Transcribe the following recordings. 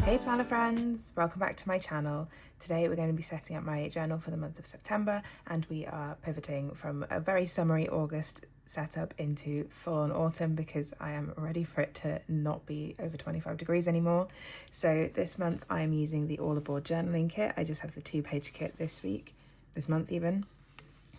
Hey planner friends, welcome back to my channel. Today we're going to be setting up my journal for the month of September, and we are pivoting from a very summery August setup into full-on autumn because I am ready for it to not be over 25 degrees anymore. So this month I'm using the all aboard journaling kit. I just have the 2-page kit this month even.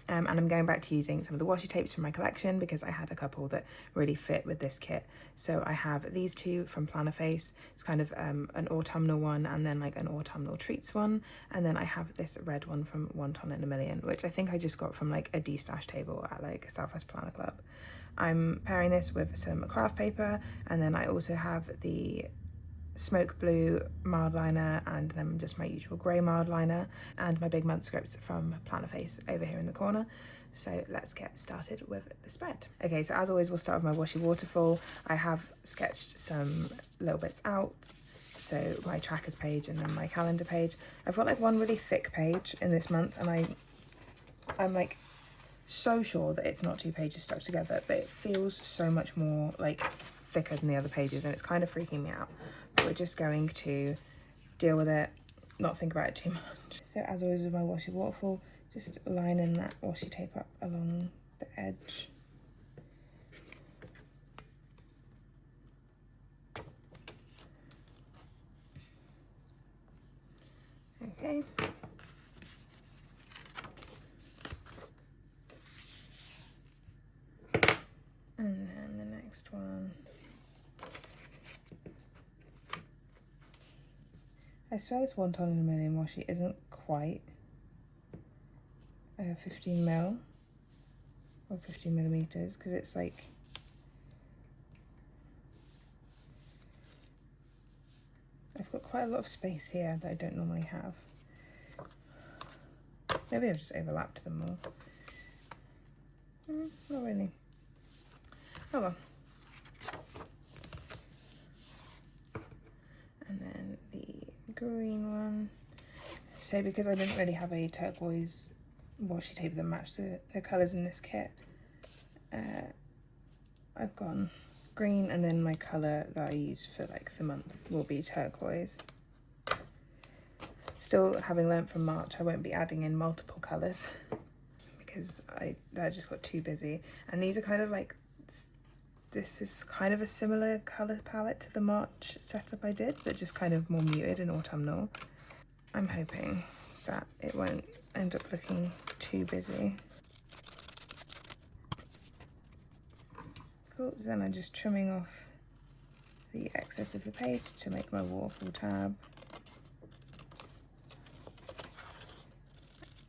And I'm going back to using some of the washi tapes from my collection because I had a couple that really fit with this kit. So I have these two from Plannerface. It's kind of an autumnal one and then like an autumnal treats one. And then I have this red one from One Ton in a Million, which I think I just got from like a D-stash table at like Southwest Planner Club. I'm pairing this with some craft paper, and then I also have the smoke blue mild liner and then just my usual grey mild liner and my big month script from Plannerface over here in the corner. So let's get started with the spread. Okay, so as always we'll start with my washi waterfall. I have sketched some little bits out, so my trackers page and then my calendar page. I've got like one really thick page in this month, and I'm like so sure that it's not 2 pages stuck together, but it feels so much more like thicker than the other pages and it's kind of freaking me out. But we're just going to deal with it, not think about it too much. So as always with my washi waterfall, just lining that washi tape up along the edge. Okay. And then the next one. I swear this One Ton in a Million washi isn't quite 15 mil or 15 millimeters because it's like I've got quite a lot of space here that I don't normally have. Maybe I've just overlapped them more. Not really. Oh well. And then the green one. So because I didn't really have a turquoise washi tape that matched the colours in this kit, I've gone green, and then my colour that I use for like the month will be turquoise. Still, having learnt from March, I won't be adding in multiple colours because I just got too busy. And these are kind of like, this is kind of a similar colour palette to the March setup I did, but just kind of more muted and autumnal. I'm hoping that it won't end up looking too busy. Cool, so then I'm just trimming off the excess of the page to make my waterfall tab.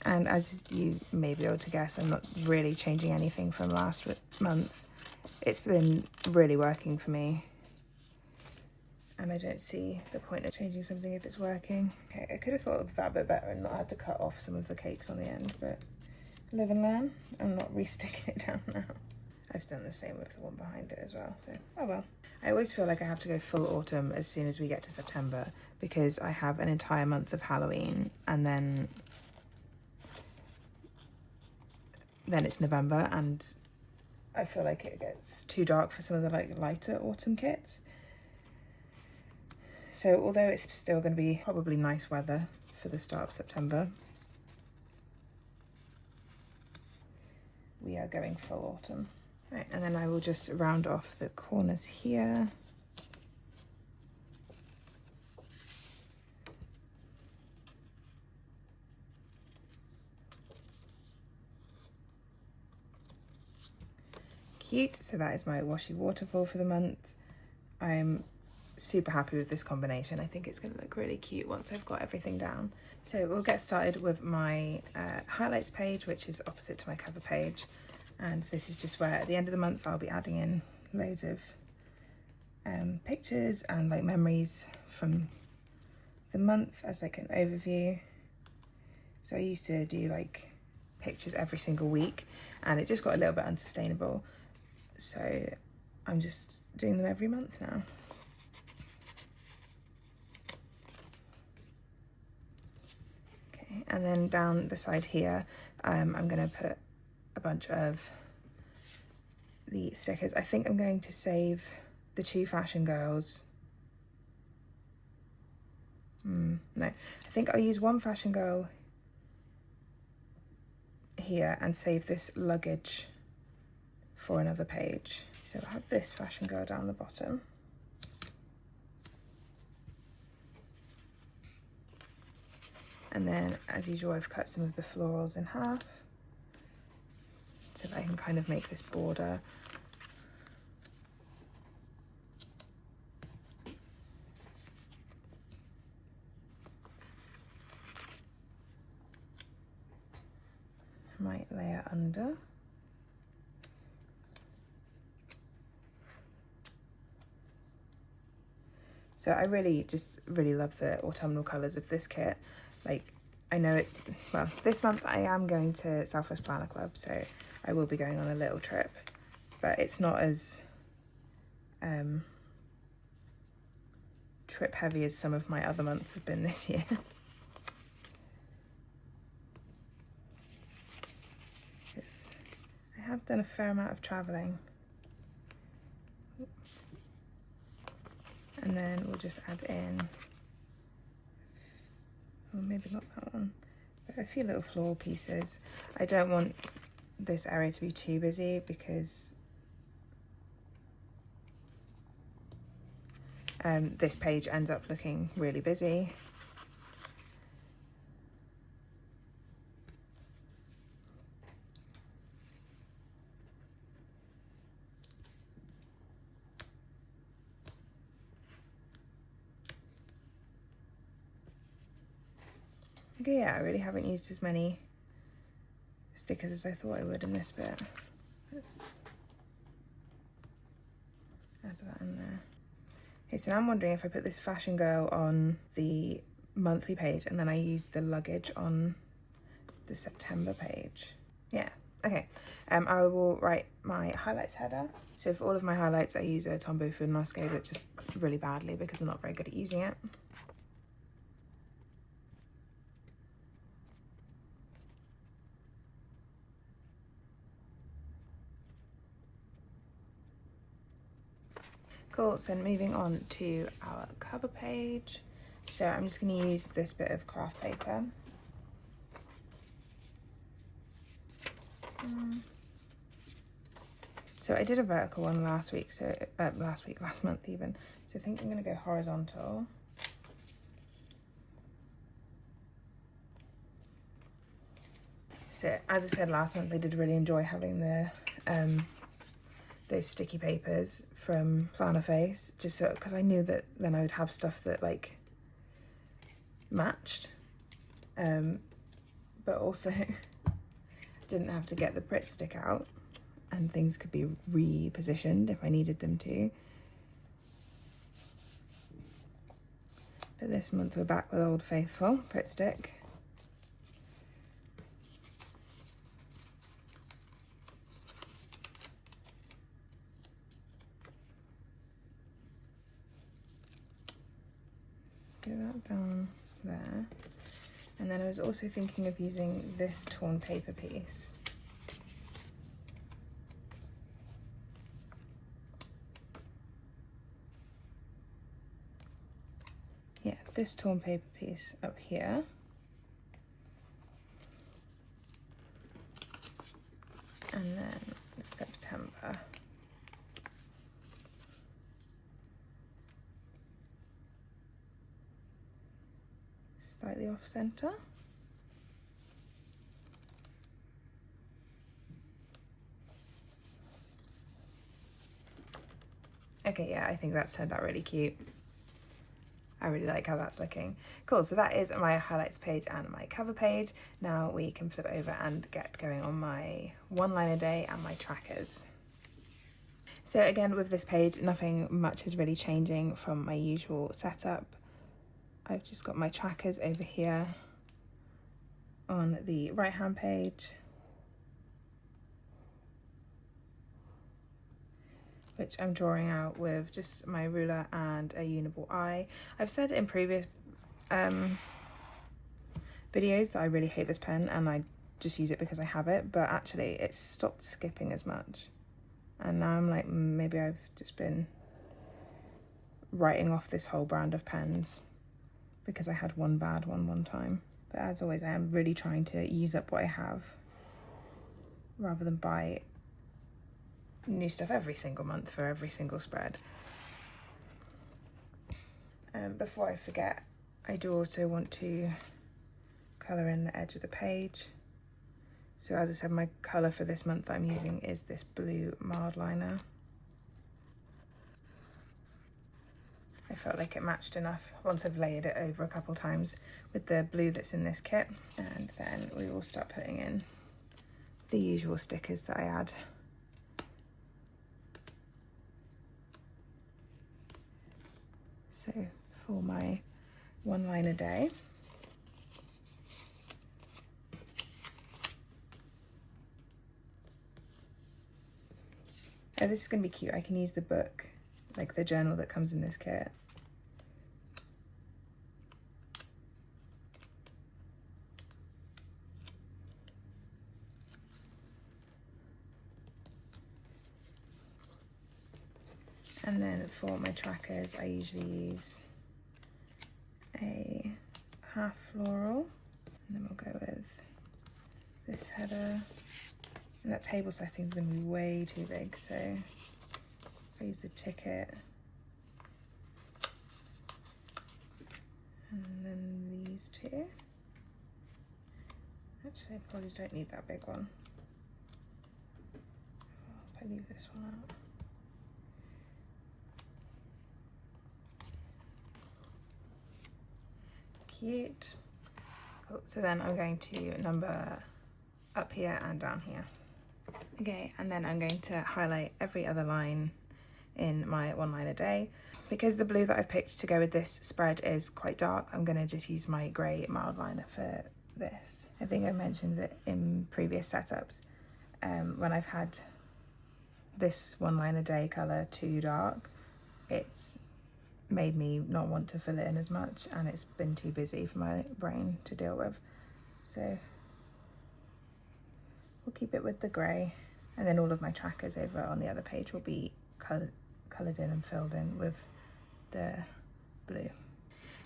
And as you may be able to guess, I'm not really changing anything from last month. It's been really working for me, and I don't see the point of changing something if it's working. Okay, I could have thought of that a bit better and not had to cut off some of the cakes on the end, but live and learn. I'm not re-sticking it down now. I've done the same with the one behind it as well, so oh well. I always feel like I have to go full autumn as soon as we get to September because I have an entire month of Halloween, and then it's November, and I feel like it gets too dark for some of the like lighter autumn kits. So although it's still going to be probably nice weather for the start of September, we are going full autumn. Right, and then I will just round off the corners here. Cute, so that is my washi waterfall for the month. I'm super happy with this combination. I think it's going to look really cute once I've got everything down. So we'll get started with my highlights page, which is opposite to my cover page. And this is just where at the end of the month I'll be adding in loads of pictures and like memories from the month as like an overview. So I used to do like pictures every single week, and it just got a little bit unsustainable. So I'm just doing them every month now. Okay, and then down the side here, I'm going to put a bunch of the stickers. I think I'm going to save the 2 fashion girls No, I think I'll use one Fashion Girl here and save this luggage for another page. So I have this Fashion Girl down the bottom. And then, as usual, I've cut some of the florals in half so that I can kind of make this border. I might layer under. So I really love the autumnal colours of this kit. Like, I know it, well, this month I am going to Southwest Planner Club, so I will be going on a little trip, but it's not as trip heavy as some of my other months have been this year. I have done a fair amount of travelling. And then we'll just add in, well, maybe not that one, but a few little floral pieces. I don't want this area to be too busy because this page ends up looking really busy. Okay, yeah, I really haven't used as many stickers as I thought I would in this bit. Let's add that in there. Okay, so now I'm wondering if I put this Fashion Girl on the monthly page and then I use the luggage on the September page. Yeah, okay. I will write my highlights header. So for all of my highlights, I use a Tombow Food and Moscow, but just really badly because I'm not very good at using it. Cool, so moving on to our cover page. So I'm just going to use this bit of craft paper. So I did a vertical one last week, so last month even. So I think I'm going to go horizontal. So as I said last month, I did really enjoy having the those sticky papers from Plannerface, just so, because I knew that then I would have stuff that like matched, but also didn't have to get the Pritt stick out and things could be repositioned if I needed them to. But this month we're back with Old Faithful Pritt stick. That down there, and then I was also thinking of using this torn paper piece. Yeah, this torn paper piece up here. And then September. Slightly off center. Okay, yeah, I think that's turned out really cute. I really like how that's looking. Cool, so that is my highlights page and my cover page. Now we can flip over and get going on my one line a day and my trackers. So again, with this page, nothing much is really changing from my usual setup. I've just got my trackers over here on the right hand page, which I'm drawing out with just my ruler and a uniball eye. I've said in previous videos that I really hate this pen and I just use it because I have it, but actually it's stopped skipping as much. And now I'm like, maybe I've just been writing off this whole brand of pens because I had one bad one time. But as always, I am really trying to use up what I have rather than buy new stuff every single month for every single spread. Before I forget, I do also want to colour in the edge of the page. So as I said, my colour for this month that I'm using is this blue mild liner. I felt like it matched enough once I've layered it over a couple times with the blue that's in this kit. And then we will start putting in the usual stickers that I add. So for my one line a day, oh, this is going to be cute. I can use the book, like the journal that comes in this kit. And then for my trackers, I usually use a half floral, and then we'll go with this header. And that table setting is going to be way too big, so I use the ticket. And then these two. Actually, I probably don't need that big one. I'll leave this one out. Cute. Cool. So then I'm going to number up here and down here. Okay, and then I'm going to highlight every other line in my one line a day. Because the blue that I've picked to go with this spread is quite dark, I'm going to just use my grey mild liner for this. I think I mentioned that in previous setups, when I've had this one line a day colour too dark, it's made me not want to fill it in as much, and it's been too busy for my brain to deal with. So we'll keep it with the grey, and then all of my trackers over on the other page will be coloured in and filled in with the blue.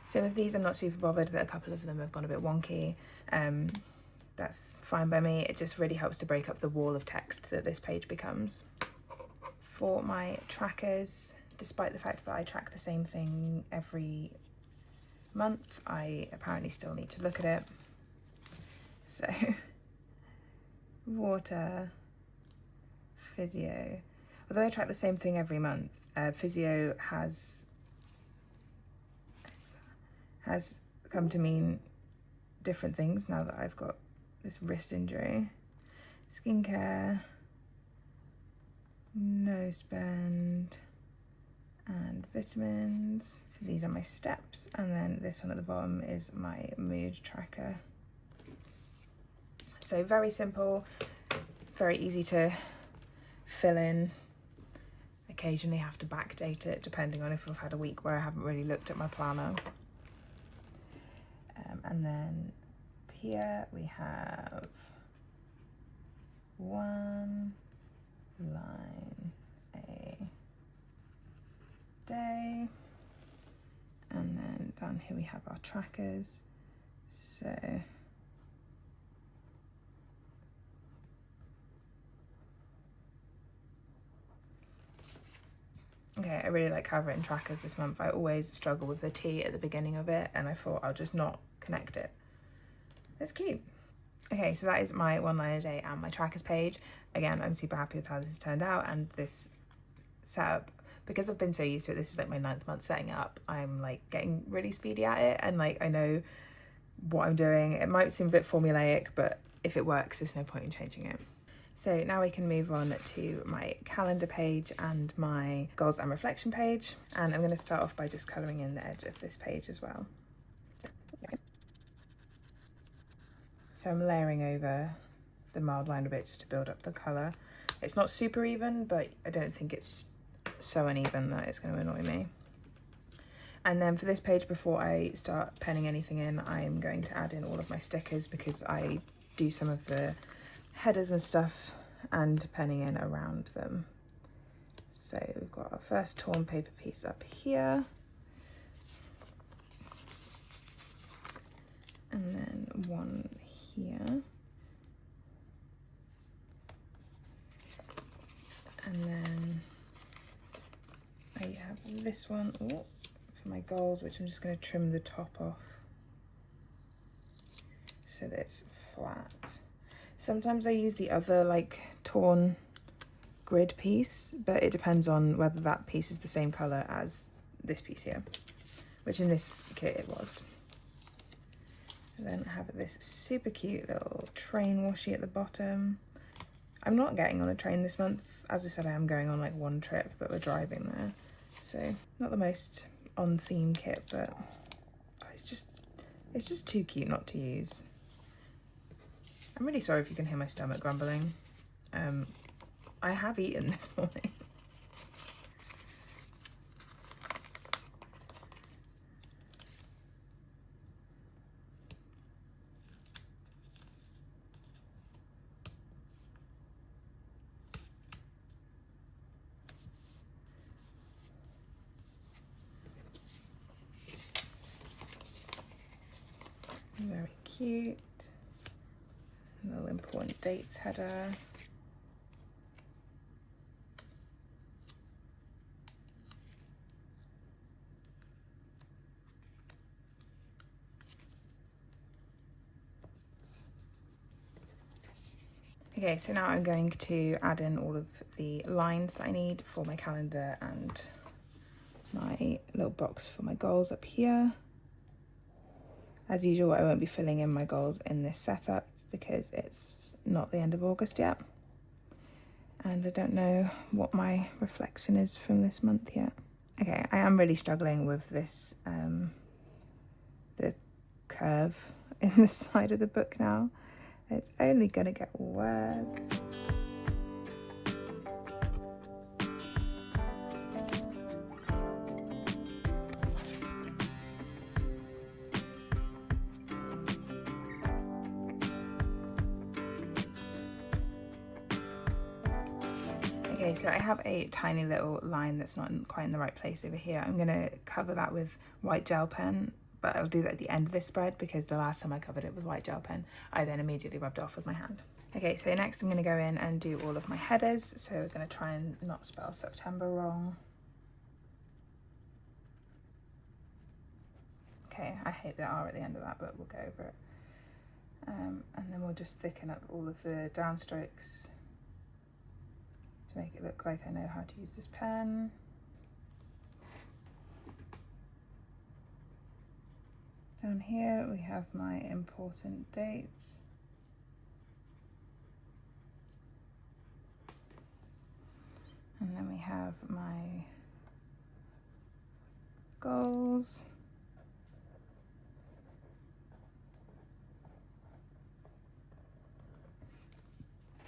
So with these, I'm not super bothered that a couple of them have gone a bit wonky. That's fine by me. It just really helps to break up the wall of text that this page becomes. For my trackers, despite the fact that I track the same thing every month, I apparently still need to look at it. So water, physio. Although I track the same thing every month, physio has come to mean different things now that I've got this wrist injury. Skincare, nose bend, and vitamins. So these are my steps, and then this one at the bottom is my mood tracker. So very simple, very easy to fill in. Occasionally have to backdate it depending on if I've had a week where I haven't really looked at my planner. And then here we have one line a day, and then down here we have our trackers. So okay, I really like how I've written trackers this month. I always struggle with the T at the beginning of it, and I thought I'll just not connect it. That's cute. Okay, so that is my one line a day and my trackers page. Again, I'm super happy with how this has turned out, and this setup, because I've been so used to it, this is like my 9th month setting it up, I'm like getting really speedy at it, and like I know what I'm doing. It might seem a bit formulaic, but if it works, there's no point in changing it. So now we can move on to my calendar page and my goals and reflection page. And I'm going to start off by just colouring in the edge of this page as well. So I'm layering over the mild line a bit just to build up the colour. It's not super even, but I don't think it's so uneven that it's going to annoy me. And then for this page, before I start penning anything in, I'm going to add in all of my stickers, because I do some of the headers and stuff and penning in around them. So we've got our first torn paper piece up here. and then one here. And then I have this one for my goals, which I'm just going to trim the top off so that it's flat. Sometimes I use the other like torn grid piece, but it depends on whether that piece is the same colour as this piece here, which in this kit it was. And then I have this super cute little train washi at the bottom. I'm not getting on a train this month. As I said, I am going on like one trip, but we're driving there. So not the most on theme kit, but it's just too cute not to use. I'm really sorry if you can hear my stomach grumbling. I have eaten this morning. Very cute. A little important dates header. Okay, so now I'm going to add in all of the lines that I need for my calendar and my little box for my goals up here. As usual, I won't be filling in my goals in this setup because it's not the end of August yet. And I don't know what my reflection is from this month yet. Okay, I am really struggling with this, the curve in the side of the book now. It's only gonna get worse. Okay, so I have a tiny little line that's not quite in the right place over here. I'm gonna cover that with white gel pen, but I'll do that at the end of this spread because the last time I covered it with white gel pen, I then immediately rubbed it off with my hand. Okay, so next I'm gonna go in and do all of my headers. So we're gonna try and not spell September wrong. Okay, I hate the R at the end of that, but we'll go over it. And then we'll just thicken up all of the downstrokes to make it look like I know how to use this pen. Down here we have my important dates. And then we have my goals.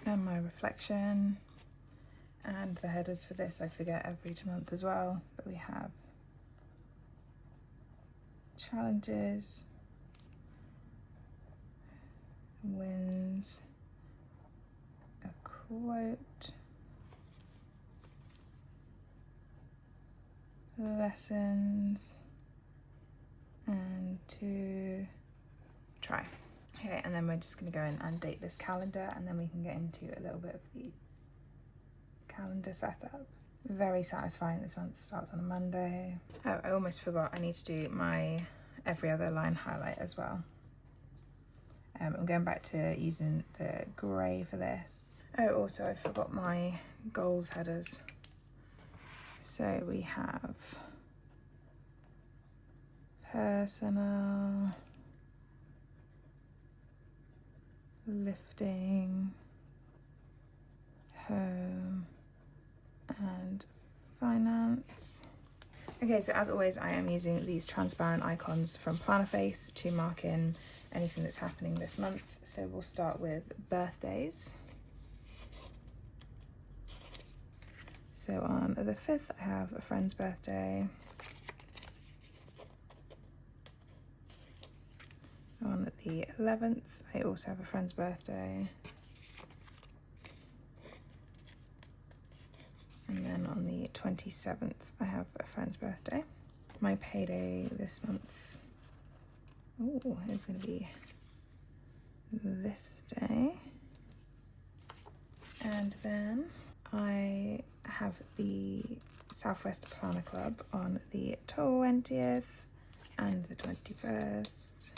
And my reflection. And the headers for this I forget every month as well, but we have challenges, wins, a quote, lessons, and to try. Okay, and then we're just going to go in and date this calendar, and then we can get into a little bit of the calendar setup. Very satisfying. This month starts on a Monday. Oh, I almost forgot, I need to do my every other line highlight as well. I'm going back to using the grey for this. Oh, also I forgot my goals headers. So we have personal, lifting, home, and finance. Okay, so as always, I am using these transparent icons from Plannerface to mark in anything that's happening this month. So we'll start with birthdays. So on the 5th, I have a friend's birthday. On the 11th, I also have a friend's birthday. And then on the 27th, I have a friend's birthday. My payday this month Oh, it's going to be this day. And then I have the Southwest Planner Club on the 20th and the 21st.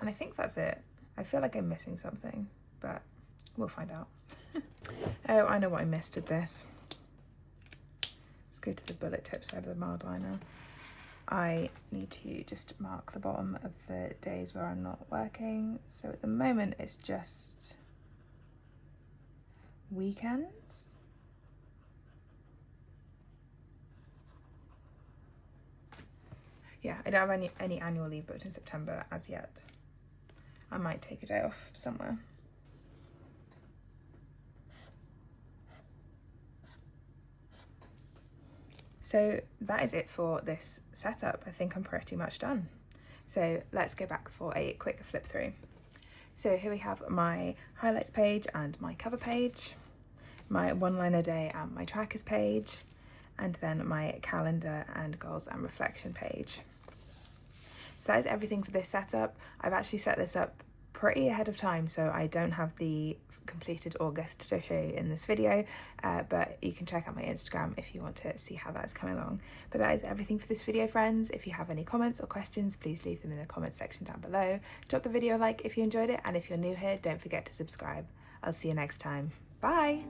And I think that's it. I feel like I'm missing something, but we'll find out. Oh, I know what I missed with this. Let's go to the bullet tip side of the mild liner. I need to just mark the bottom of the days where I'm not working. So at the moment it's just weekends. Yeah, I don't have any annual leave booked in September as yet. I might take a day off somewhere. So that is it for this setup. I think I'm pretty much done. So let's go back for a quick flip through. So here we have my highlights page and my cover page, my one-liner day and my trackers page, and then my calendar and goals and reflection page. So that is everything for this setup. I've actually set this up pretty ahead of time, so I don't have the completed August to show you in this video, but you can check out my Instagram if you want to see how that's coming along. But that is everything for this video, friends. If you have any comments or questions, please leave them in the comment section down below. Drop the video a like if you enjoyed it, and if you're new here, don't forget to subscribe. I'll see you next time. Bye!